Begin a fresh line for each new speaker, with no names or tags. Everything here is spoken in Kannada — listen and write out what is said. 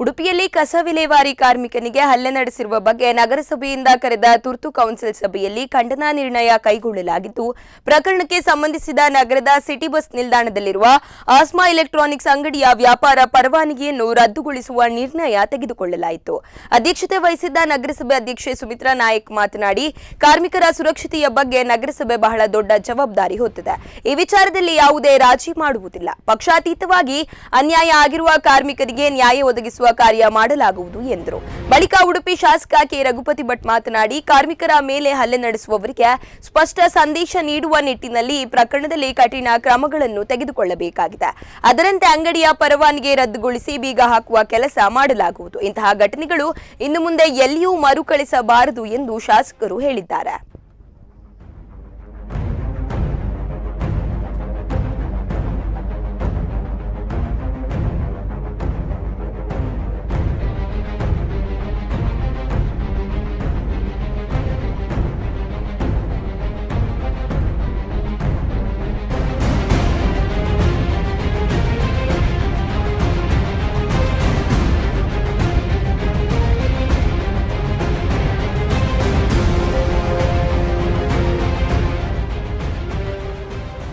ಉಡುಪಿಯಲ್ಲಿ ಕಸ ವಿಲೇವಾರಿ ಕಾರ್ಮಿಕನಿಗೆ ಹಲ್ಲೆ ನಡೆಸಿರುವ ಬಗ್ಗೆ ನಗರಸಭೆಯಿಂದ ಕರೆದ ತುರ್ತು ಕೌನ್ಸಿಲ್ ಸಭೆಯಲ್ಲಿ ಖಂಡನಾ ನಿರ್ಣಯ ಕೈಗೊಳ್ಳಲಾಗಿದ್ದು, ಪ್ರಕರಣಕ್ಕೆ ಸಂಬಂಧಿಸಿದ ನಗರದ ಸಿಟಿ ಬಸ್ ನಿಲ್ದಾಣದಲ್ಲಿರುವ ಆಸ್ಮಾ ಎಲೆಕ್ಟ್ರಾನಿಕ್ಸ್ ಅಂಗಡಿಯ ವ್ಯಾಪಾರ ಪರವಾನಗಿಯನ್ನು ರದ್ದುಗೊಳಿಸುವ ನಿರ್ಣಯ ತೆಗೆದುಕೊಳ್ಳಲಾಯಿತು. ಅಧ್ಯಕ್ಷತೆ ವಹಿಸಿದ್ದ ನಗರಸಭೆ ಅಧ್ಯಕ್ಷೆ ಸುಮಿತ್ರಾ ನಾಯಕ್ ಮಾತನಾಡಿ, ಕಾರ್ಮಿಕರ ಸುರಕ್ಷತೆಯ ಬಗ್ಗೆ ನಗರಸಭೆ ಬಹಳ ದೊಡ್ಡ ಜವಾಬ್ದಾರಿ ಹೊತ್ತಿದೆ. ಈ ವಿಚಾರದಲ್ಲಿ ಯಾವುದೇ ರಾಜಿ ಮಾಡುವುದಿಲ್ಲ. ಪಕ್ಷಾತೀತವಾಗಿ ಅನ್ಯಾಯ ಆಗಿರುವ ಕಾರ್ಮಿಕರಿಗೆ ನ್ಯಾಯ ಒದಗಿಸುವ ಕಾರ್ಯ ಮಾಡಲಾಗುವುದು ಎಂದರು. ಬಳಿಕ ಉಡುಪಿ ಶಾಸಕ ಕೆ ರಘುಪತಿ ಭಟ್ ಮಾತನಾಡಿ, ಕಾರ್ಮಿಕರ ಮೇಲೆ ಹಲ್ಲೆ ನಡೆಸುವವರಿಗೆ ಸ್ಪಷ್ಟ ಸಂದೇಶ ನೀಡುವ ನಿಟ್ಟಿನಲ್ಲಿ ಈ ಪ್ರಕರಣದಲ್ಲಿ ಕಠಿಣ ಕ್ರಮಗಳನ್ನು ತೆಗೆದುಕೊಳ್ಳಬೇಕಾಗಿದೆ. ಅದರಂತೆ ಅಂಗಡಿಯ ಪರವಾನಗಿ ರದ್ದುಗೊಳಿಸಿ ಬೀಗ ಹಾಕುವ ಕೆಲಸ ಮಾಡಲಾಗುವುದು. ಇಂತಹ ಘಟನೆಗಳು ಇನ್ನು ಮುಂದೆ ಎಲ್ಲಿಯೂ ಮರುಕಳಿಸಬಾರದು ಎಂದು ಶಾಸಕರು ಹೇಳಿದ್ದಾರೆ.